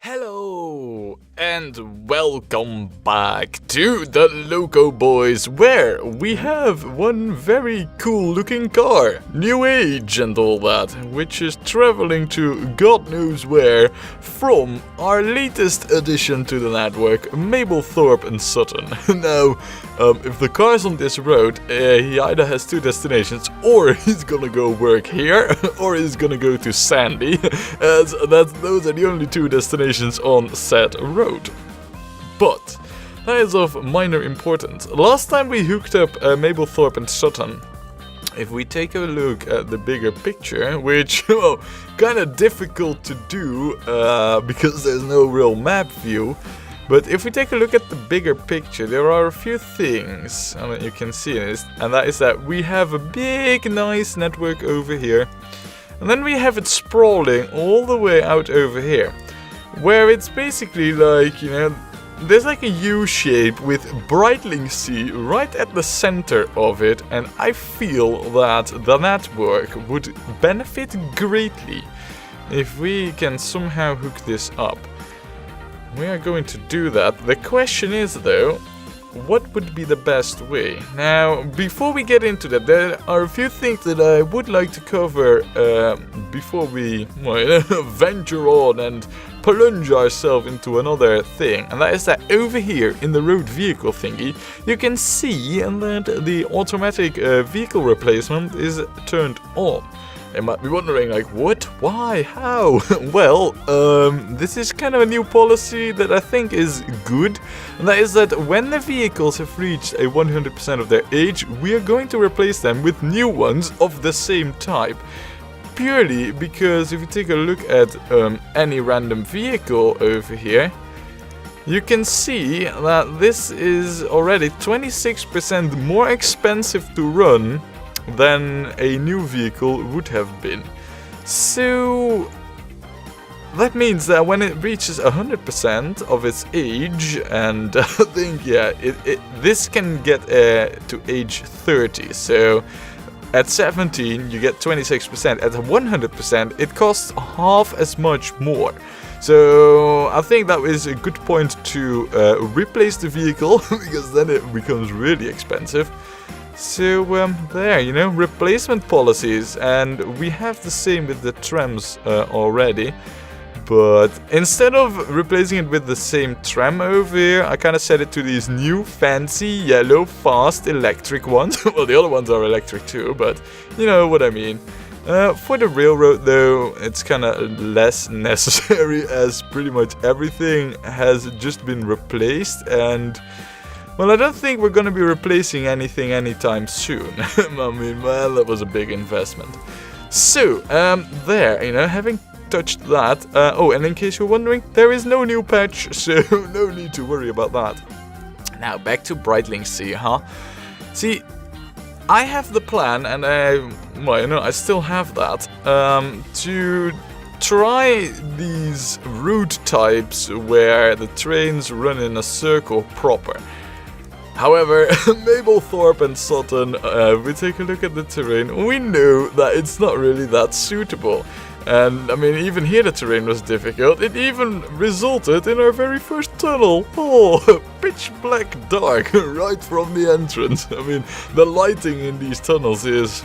Hello and welcome back to the Loco Boys, where we have one very cool looking car, new age and all that, which is traveling to God knows where from our latest addition to the network, Mablethorpe and Sutton. Now, if the car's on this road, he either has two destinations, or he's gonna go work here, or he's gonna go to Sandy, as those are the only two destinations on said road. But that is of minor importance. Last time we hooked up Mablethorpe and Sutton. If we take a look at the bigger picture, which, well, kind of difficult to do because there's no real map view. But if we take a look at the bigger picture, there are a few things you can see in this, and that is that we have a big, nice network over here, and then we have it sprawling all the way out over here, where it's basically like, there's like a U shape with Brightlingsea right at the center of it, and I feel that the network would benefit greatly if we can somehow hook this up. We are going to do that. The question is, though, what would be the best way? Now, before we get into that, there are a few things that I would like to cover before we venture on and plunge ourselves into another thing. And that is that over here in the road vehicle thingy, you can see that the automatic vehicle replacement is turned on. You might be wondering, like, what? Why? How? Well, this is kind of a new policy that I think is good. And that is that when the vehicles have reached a 100% of their age, we are going to replace them with new ones of the same type. Purely because if you take a look at any random vehicle over here, you can see that this is already 26% more expensive to run than a new vehicle would have been. So that means that when it reaches 100% of its age, and I think, yeah, this can get to age 30. So at 17 you get 26%. At 100% it costs half as much more. So I think that is a good point to replace the vehicle, because then it becomes really expensive. So there, replacement policies, and we have the same with the trams already. But instead of replacing it with the same tram over here, I kind of set it to these new fancy yellow fast electric ones. Well, the other ones are electric too, but you know what I mean. For the railroad, though, it's kind of less necessary, as pretty much everything has just been replaced. And well, I don't think we're going to be replacing anything anytime soon. I mean, well, that was a big investment. So, there, having touched that. Oh, and in case you're wondering, there is no new patch, so no need to worry about that. Now, back to Brightlingsea, huh? See, I have the plan, and I still have that, to try these route types where the trains run in a circle proper. However, Mablethorpe and Sutton, if we take a look at the terrain, we know that it's not really that suitable. And, I mean, even here the terrain was difficult. It even resulted in our very first tunnel. Oh, pitch black dark right from the entrance. I mean, the lighting in these tunnels is,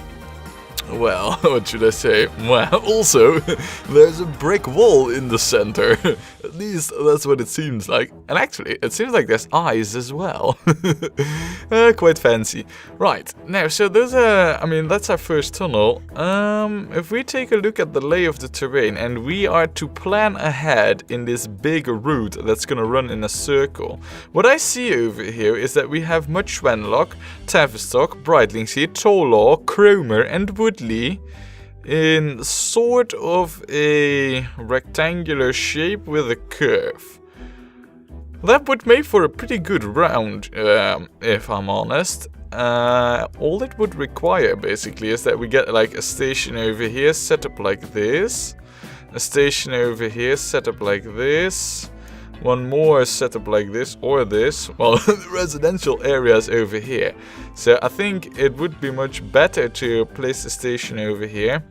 well, what should I say? Well, also, there's a brick wall in the center. At least that's what it seems like. And actually, it seems like there's eyes as well. Quite fancy. Right, now, so those are, that's our first tunnel. If we take a look at the lay of the terrain, and we are to plan ahead in this big route that's gonna run in a circle, what I see over here is that we have Muchwenlock, Tavistock, Brightlingsea, Tollaw, Cromer, and Woodley in sort of a rectangular shape with a curve. That would make for a pretty good round, if I'm honest. All it would require basically is that we get like a station over here set up like this, a station over here set up like this, one more setup like this or this. Well, the residential areas over here. So I think it would be much better to place a station over here.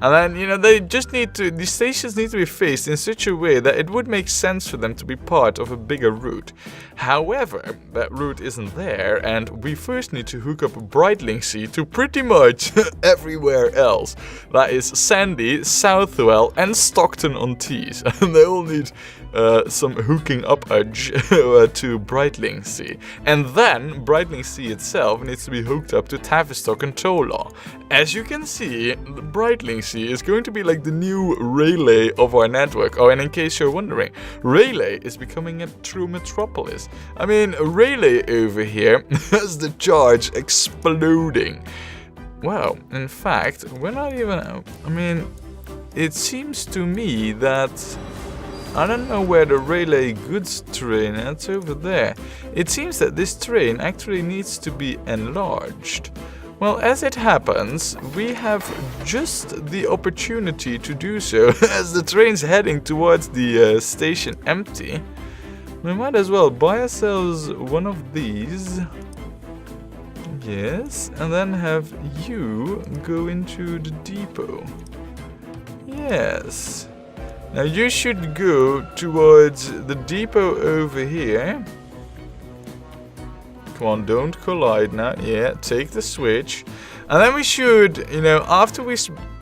And then, you know, these stations need to be faced in such a way that it would make sense for them to be part of a bigger route. However, that route isn't there, and we first need to hook up Brightlingsea to pretty much everywhere else. That is Sandy, Southwell, and Stockton-on-Tees. And they all need some hooking up to Brightlingsea. And then Brightlingsea itself needs to be hooked up to Tavistock and Tolar. As you can see, Brightlingsea is going to be like the new Rayleigh of our network. Oh, and in case you're wondering, Rayleigh is becoming a true metropolis. I mean, Rayleigh over here has the charge exploding. Well, in fact, we're not even... I mean, it seems to me that... I don't know where the Rayleigh goods train is. It's over there. It seems that this train actually needs to be enlarged. Well, as it happens, we have just the opportunity to do so. As the train's heading towards the station empty, we might as well buy ourselves one of these. Yes, and then have you go into the depot. Yes. Now you should go towards the depot over here. Come on, don't collide now. Yeah, take the switch. And then we should, you know, after we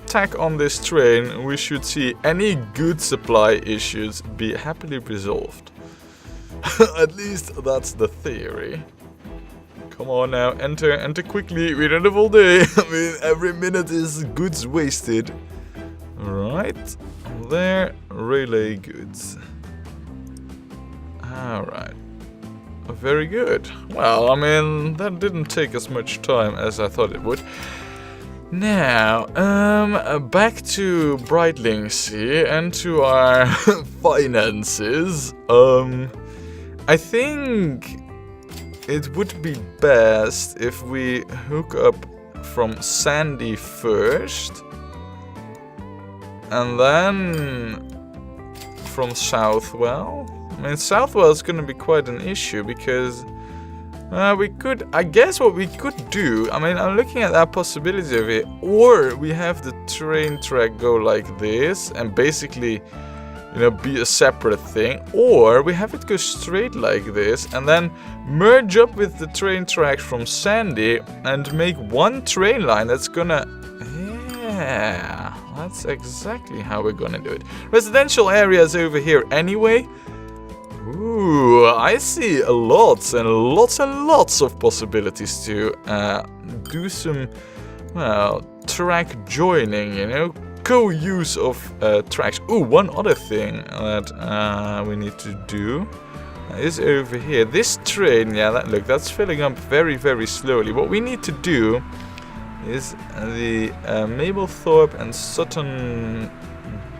tack on this train, we should see any good supply issues be happily resolved. At least that's the theory. Come on now, enter quickly. We don't have all day. I mean, every minute is goods wasted. Alright. There, Rayleigh goods. Alright. Very good. Well, I mean, that didn't take as much time as I thought it would. Now, back to Brightlingsea and to our finances. I think it would be best if we hook up from Sandy first. And then from Southwell. I mean, Southwell is going to be quite an issue because I guess what we could do, I mean, I'm looking at that possibility of it, or we have the train track go like this and basically, you know, be a separate thing, or we have it go straight like this and then merge up with the train tracks from Sandy and make one train line that's gonna... Yeah, that's exactly how we're gonna do it. Residential areas over here anyway. Ooh, I see lots and lots of possibilities to do some, well, track joining, you know, co-use of tracks. Ooh, one other thing that we need to do is over here. This train, yeah, look, that's filling up very slowly. What we need to do is the Mablethorpe and Sutton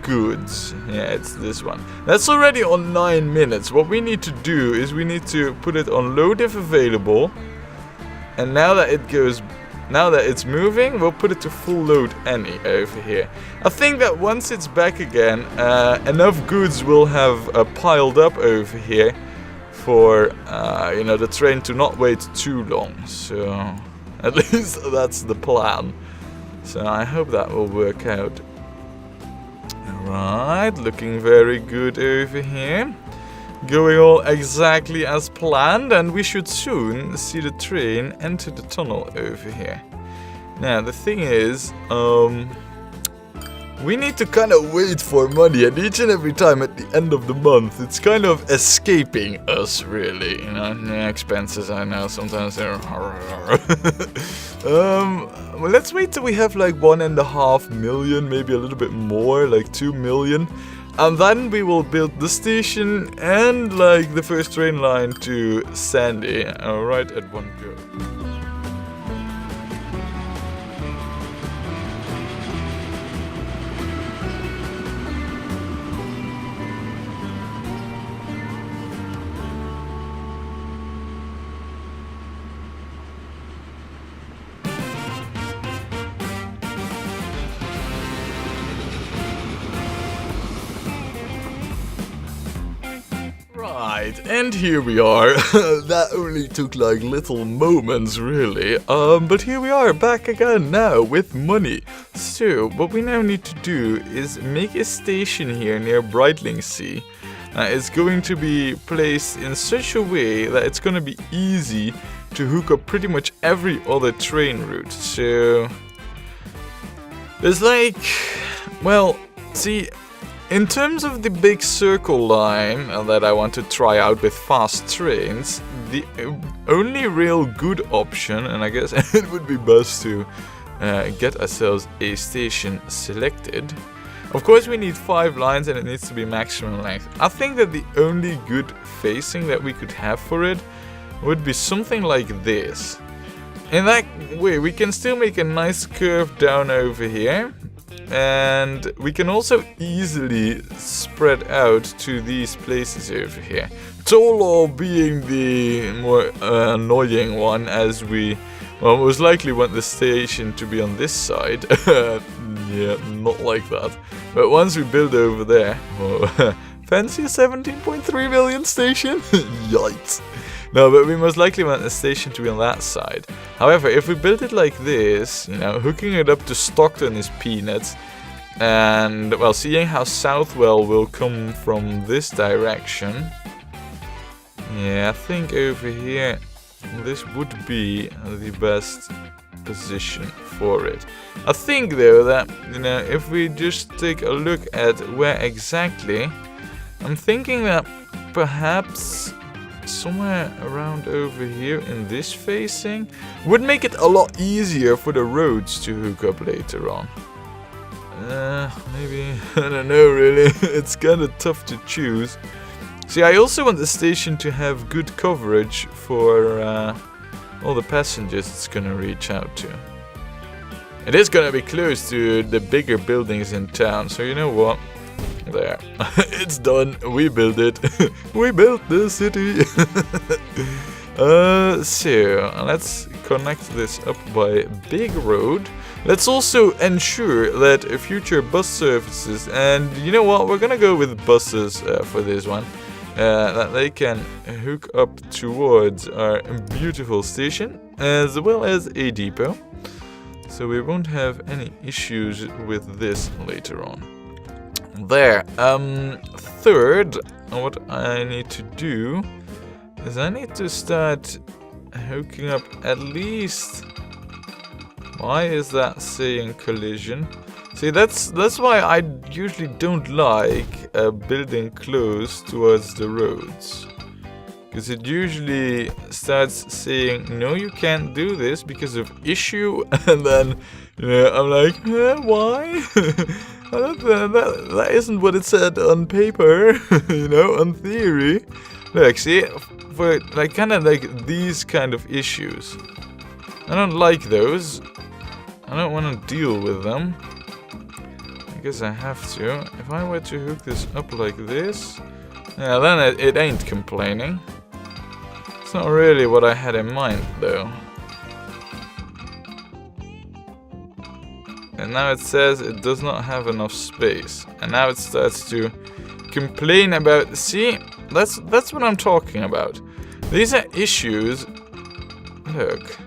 goods. Yeah, it's this one. That's already on 9 minutes. What we need to do is we need to put it on load if available. And now that it's moving, we'll put it to full load any over here. I think that once it's back again, enough goods will have piled up over here for you know, the train to not wait too long. So at least that's the plan. So I hope that will work out. Alright, looking very good over here. Going all exactly as planned, and we should soon see the train enter the tunnel over here. Now, the thing is, we need to kind of wait for money, and each and every time at the end of the month, it's kind of escaping us, really. You know, the expenses, I know, sometimes they're... well, let's wait till we have like 1.5 million, maybe a little bit more, like 2 million. And then we will build the station and like the first train line to Sandy, right at one go. Right, and here we are. That only took like little moments, really. But here we are, back again now with money. So, what we now need to do is make a station here near Brightlingsea. It's going to be placed in such a way that it's going to be easy to hook up pretty much every other train route. So, there's like, well, see, in terms of the big circle line that I want to try out with fast trains, the only real good option, and I guess it would be best to get ourselves a station selected. Of course we need 5 lines and it needs to be maximum length. I think that the only good facing that we could have for it would be something like this. In that way we can still make a nice curve down over here. And we can also easily spread out to these places over here. Tolo being the more annoying one, as we most likely want the station to be on this side. Yeah, not like that. But once we build over there, fancy a 17.3 million station? Yikes. No, but we most likely want the station to be on that side. However, if we build it like this, you know, hooking it up to Stockton is peanuts. And, well, seeing how Southwell will come from this direction. Yeah, I think over here, this would be the best position for it. I think, though, that, you know, if we just take a look at where exactly, I'm thinking that perhaps somewhere around over here in this facing would make it a lot easier for the roads to hook up later on. Maybe, I don't know really, it's kind of tough to choose. See, I also want the station to have good coverage for all the passengers it's gonna reach out to. It is gonna be close to the bigger buildings in town, so you know what? There. It's done. We built it. We built the city. So, let's connect this up by big road. Let's also ensure that future bus services, and you know what? We're gonna go with buses for this one. That they can hook up towards our beautiful station, as well as a depot. So we won't have any issues with this later on. There. Third, what I need to do is I need to start hooking up at least. Why is that saying collision? See, that's why I usually don't like building close towards the roads. Because it usually starts saying, no, you can't do this because of issue. And then, you know, I'm like, why? That isn't what it said on paper, you know, on theory. Look, see, for like kind of like these kind of issues, I don't like those. I don't want to deal with them. I guess I have to. If I were to hook this up like this, yeah, then it ain't complaining. It's not really what I had in mind, though. And now it says it does not have enough space. And now it starts to complain about... See, that's what I'm talking about. These are issues. Look.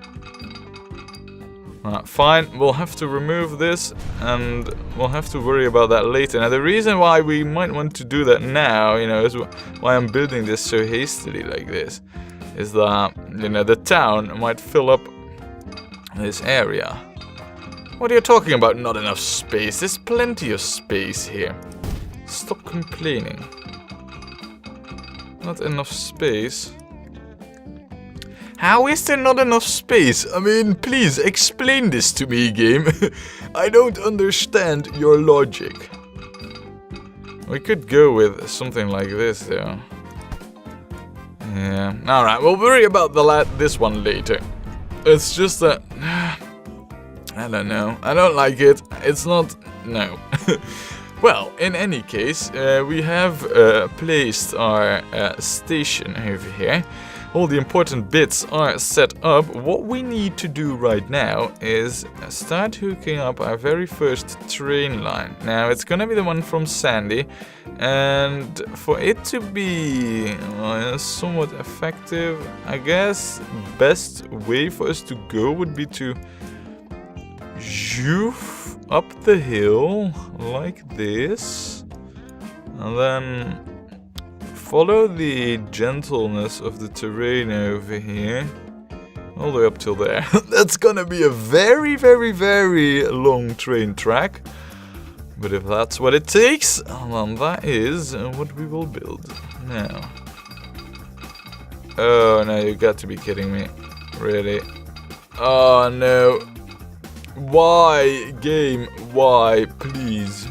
Fine, we'll have to remove this and we'll have to worry about that later. Now the reason why we might want to do that now, you know, is why I'm building this so hastily like this, is that, you know, the town might fill up this area. What are you talking about, not enough space? There's plenty of space here. Stop complaining. Not enough space. How is there not enough space? I mean, please explain this to me, game. I don't understand your logic. We could go with something like this, though. Yeah. Alright, we'll worry about this one later. It's just that... I don't know. I don't like it. It's not... No. Well, in any case, we have placed our station over here. all the important bits are set up, what we need to do right now is start hooking up our very first train line. Now it's gonna be the one from Sandy, and for it to be somewhat effective, I guess best way for us to go would be to zoof up the hill like this, and then follow the gentleness of the terrain over here all the way up till there. That's gonna be a very, very, very long train track, but if that's what it takes, then that is what we will build. Now, oh no, you got to be kidding me, really? Oh no, why game, why, please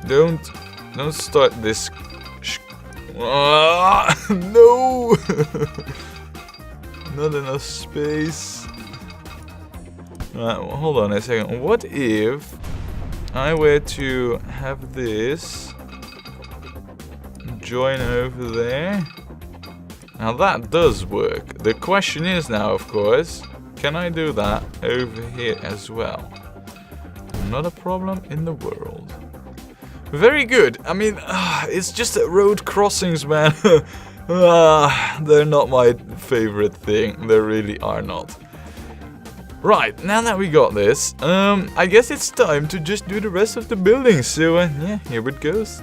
don't start this. No! Not enough space. Right, well, hold on a second. What if I were to have this join over there? Now that does work. The question is now, of course, can I do that over here as well? Not a problem in the world. Very good. I mean, it's just that road crossings, man. They're not my favorite thing. They really are not. Right, now that we got this, I guess it's time to just do the rest of the building. So, yeah, here it goes.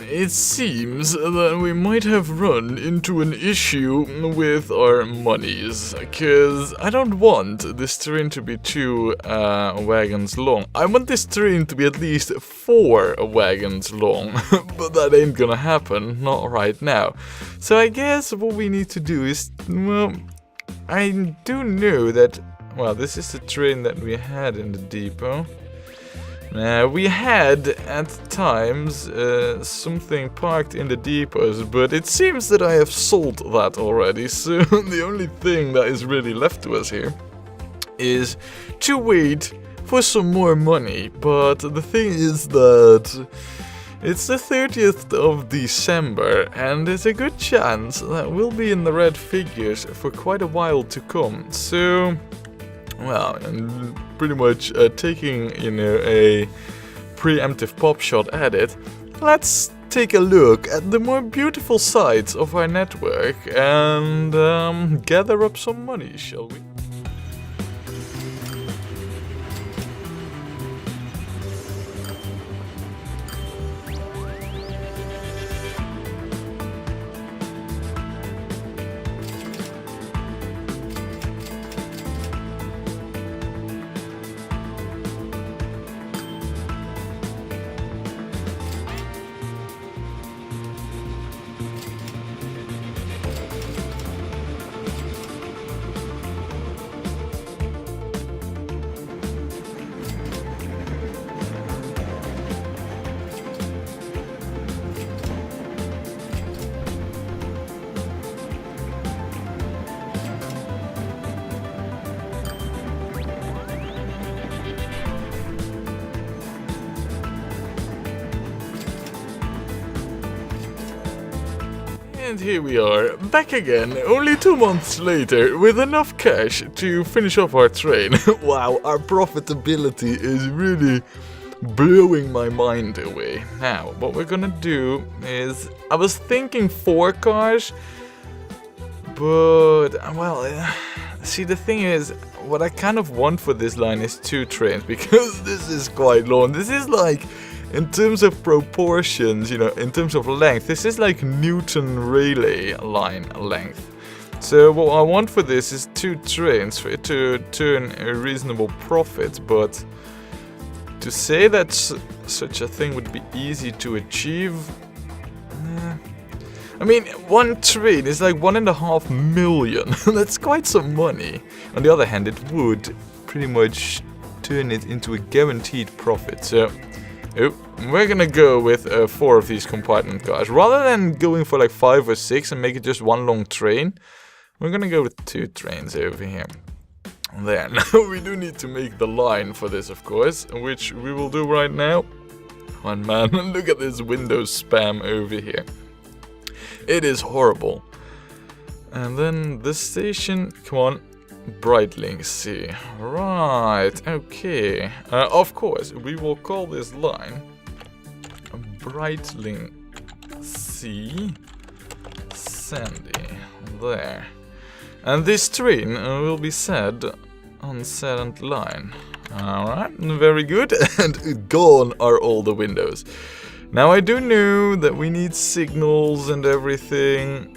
It seems that we might have run into an issue with our monies, because I don't want this terrain to be 2 wagons long. I want this terrain to be at least 4 wagons long, but that ain't gonna happen, not right now. So I guess what we need to do is, well, I do know that, well, this is the train that we had in the depot. We had, at times, something parked in the depots, but it seems that I have sold that already, so the only thing that is really left to us here is to wait for some more money. But the thing is that it's the 30th of December, and there's a good chance that we'll be in the red figures for quite a while to come, so... well, and pretty much taking, you know, a preemptive pop shot at it, let's take a look at the more beautiful sides of our network and gather up some money, shall we? And here we are, back again, only 2 months later, with enough cash to finish off our train. Wow, our profitability is really blowing my mind away. Now, what we're gonna do is, I was thinking 4 cars, but, well, see, the thing is, what I kind of want for this line is 2 trains, because this is quite long. This is like, in terms of proportions, you know, in terms of length, this is like Newton Rayleigh line length. So what I want for this is 2 trains for it to turn a reasonable profit, but to say that such a thing would be easy to achieve, I mean, 1 train is like 1.5 million. That's quite some money. On the other hand, it would pretty much turn it into a guaranteed profit. So we're gonna go with 4 of these compartment cars. Rather than going for like 5 or 6 and make it just 1 long train, we're gonna go with 2 trains over here. There, now we do need to make the line for this, of course, which we will do right now. Oh man, look at this Windows spam over here. It is horrible. And then this station, come on, Brightlingsea. Right, okay. Of course, we will call this line Brightlingsea Sandy. There. And this train will be said on said line. Alright, very good. And gone are all the windows. Now I do know that we need signals and everything,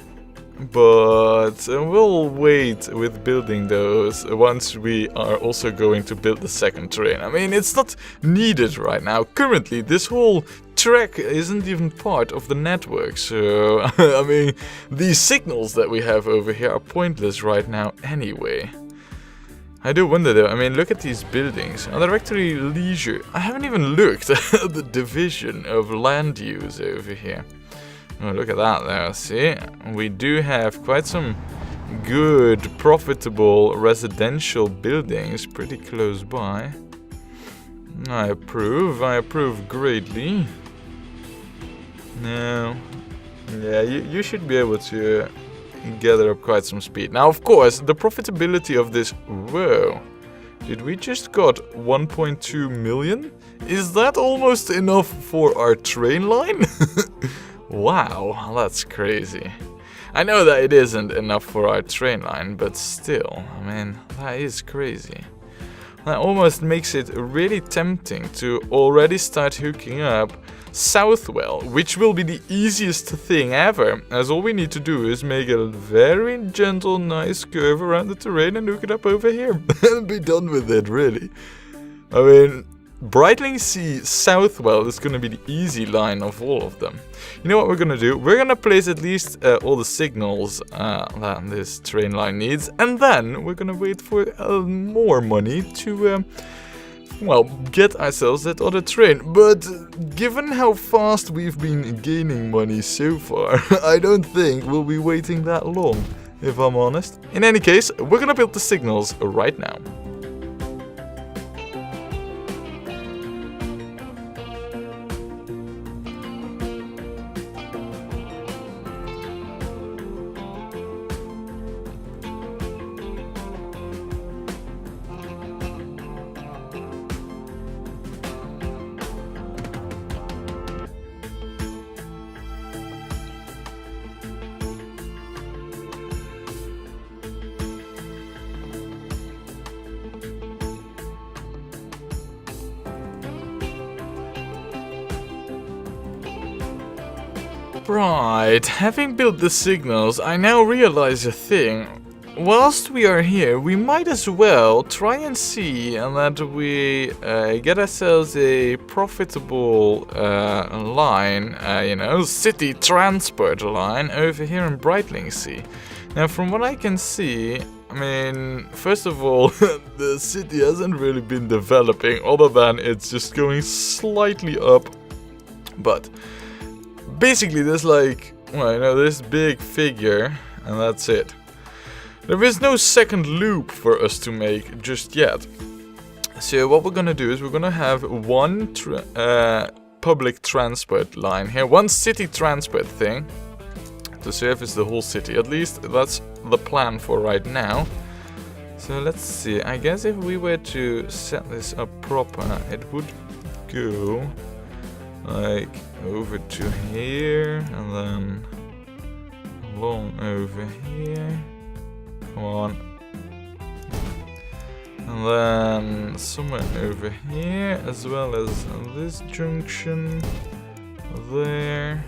but we'll wait with building those once we are also going to build the second train. I mean, it's not needed right now. Currently, this whole track isn't even part of the network, so I mean, these signals that we have over here are pointless right now anyway. I do wonder though, I mean, look at these buildings. Are there actually leisure? I haven't even looked at the division of land use over here. Oh, look at that there, see? We do have quite some good, profitable residential buildings pretty close by. I approve greatly. Now, yeah, you should be able to gather up quite some speed. Now, of course, the profitability of this... Whoa. Did we just got 1.2 million? Is that almost enough for our train line? Wow, that's crazy. I know that it isn't enough for our train line, but still, I mean, that is crazy. That almost makes it really tempting to already start hooking up Southwell, which will be the easiest thing ever, as all we need to do is make a very gentle, nice curve around the terrain and hook it up over here, and be done with it, really. I mean, Brightlingsea Southwell is going to be the easy line of all of them. You know what we're going to do? We're going to place at least all the signals that this train line needs, and then we're going to wait for more money to, well, get ourselves that other train. But given how fast we've been gaining money so far, I don't think we'll be waiting that long, if I'm honest. In any case, we're going to build the signals right now. Right, having built the signals, I now realize a thing. Whilst we are here, we might as well try and see that we get ourselves a profitable line, you know, city transport line over here in Brightlingsea. Now, from what I can see, I mean, first of all, the city hasn't really been developing, other than it's just going slightly up, but basically there's like, well, you know, this big figure, and that's it. There is no second loop for us to make just yet. So what we're gonna do is we're gonna have one public transport line here, one city transport thing, to surface the whole city. At least that's the plan for right now. So let's see. I guess if we were to set this up proper, it would go like over to here and then along over here. Come on. And then somewhere over here, as well as this junction there.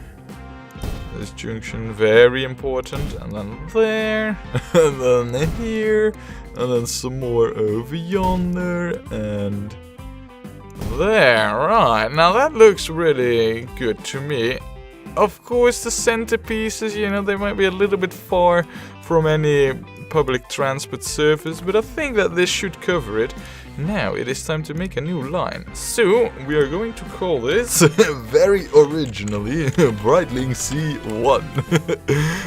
This junction, very important. And then there. And then here. And then some more over yonder. And there. Right. Now that looks really good to me. Of course, the centerpieces, you know, they might be a little bit far from any public transport service, but I think that this should cover it. Now it is time to make a new line. So we are going to call this very originally Brightlingsea 1.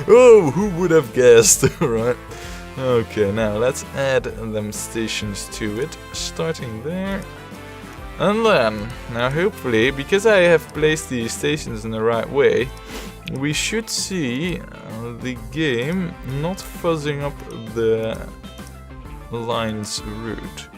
Oh, who would have guessed, right? Okay, now let's add them stations to it, starting there. And then, now hopefully, because I have placed these stations in the right way, we should see the game not fuzzing up the line's route.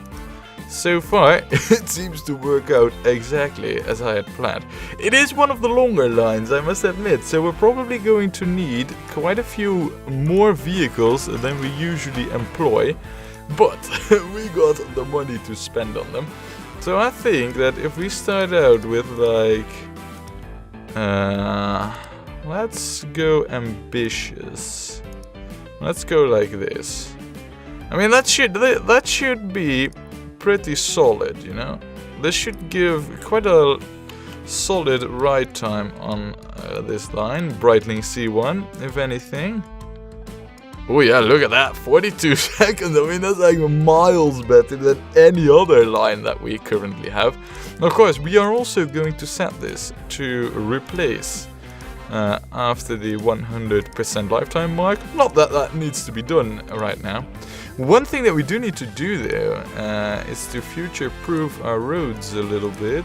So far, it seems to work out exactly as I had planned. It is one of the longer lines, I must admit, so we're probably going to need quite a few more vehicles than we usually employ, but we got the money to spend on them. So I think that if we start out with like, let's go ambitious. Let's go like this. I mean, that should be pretty solid, you know. This should give quite a solid ride time on this line, Brightlingsea 1, if anything. Oh yeah, look at that, 42 seconds. I mean, that's like miles better than any other line that we currently have. Of course, we are also going to set this to replace after the 100% lifetime mark. Not that that needs to be done right now. One thing that we do need to do though is to future-proof our roads a little bit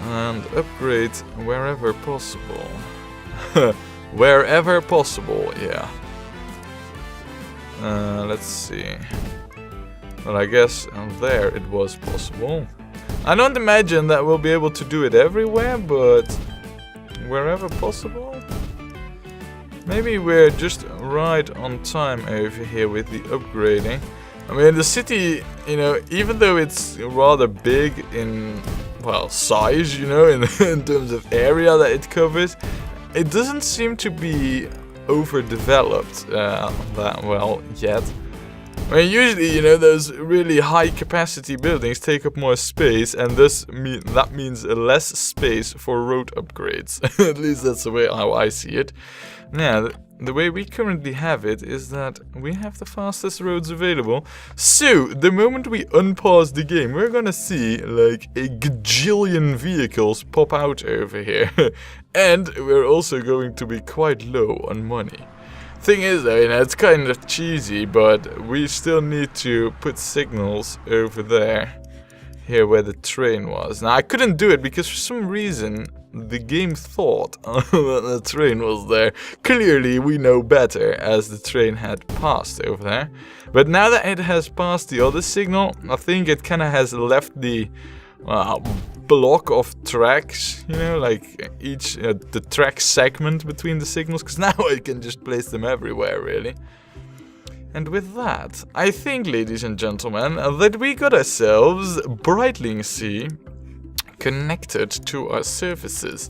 and upgrade wherever possible. Wherever possible, yeah. Let's see. Well, I guess there it was possible. I don't imagine that we'll be able to do it everywhere, but wherever possible. Maybe we're just right on time over here with the upgrading. I mean, the city, you know, even though it's rather big in, well, size, you know, in terms of area that it covers, it doesn't seem to be overdeveloped that well yet. I mean, usually, you know, those really high capacity buildings take up more space, and that means less space for road upgrades. At least that's the way how I see it. Now, the way we currently have it is that we have the fastest roads available. So, the moment we unpause the game, we're gonna see like a gajillion vehicles pop out over here. And we're also going to be quite low on money. Thing is, though, you know, it's kind of cheesy, but we still need to put signals over there, here where the train was. Now, I couldn't do it because for some reason the game thought that the train was there. Clearly, we know better, as the train had passed over there. But now that it has passed the other signal, I think it kind of has left the block of tracks, you know, like each the track segment between the signals, because now I can just place them everywhere, really. And with that, I think, ladies and gentlemen, that we got ourselves Brightlingsea connected to our services.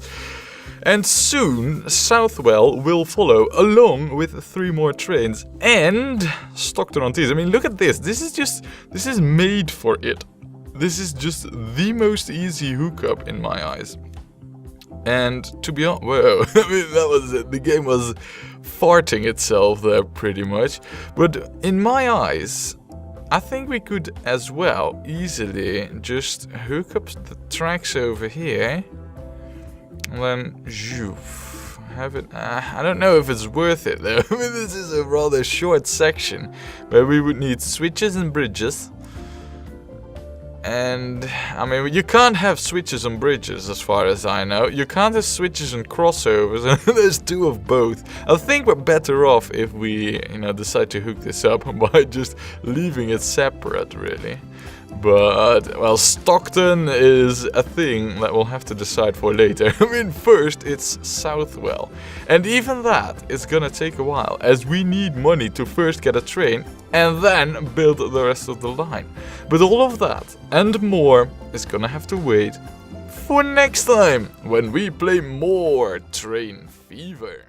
And soon, Southwell will follow, along with 3 more trains and Stockton-on-Tees. I mean, look at this. This is made for it. This is just the most easy hookup in my eyes. And to be honest, whoa, I mean, that was it. The game was farting itself there pretty much. But in my eyes, I think we could as well easily just hook up the tracks over here. And then, have it. I don't know if it's worth it though. I mean, this is a rather short section where we would need switches and bridges. And, I mean, you can't have switches on bridges, as far as I know. You can't have switches on crossovers, and there's 2 of both. I think we're better off if we, decide to hook this up by just leaving it separate, really. But, well, Stockton is a thing that we'll have to decide for later. I mean, first it's Southwell. And even that is gonna take a while, as we need money to first get a train and then build the rest of the line. But all of that and more is gonna have to wait for next time, when we play more Train Fever.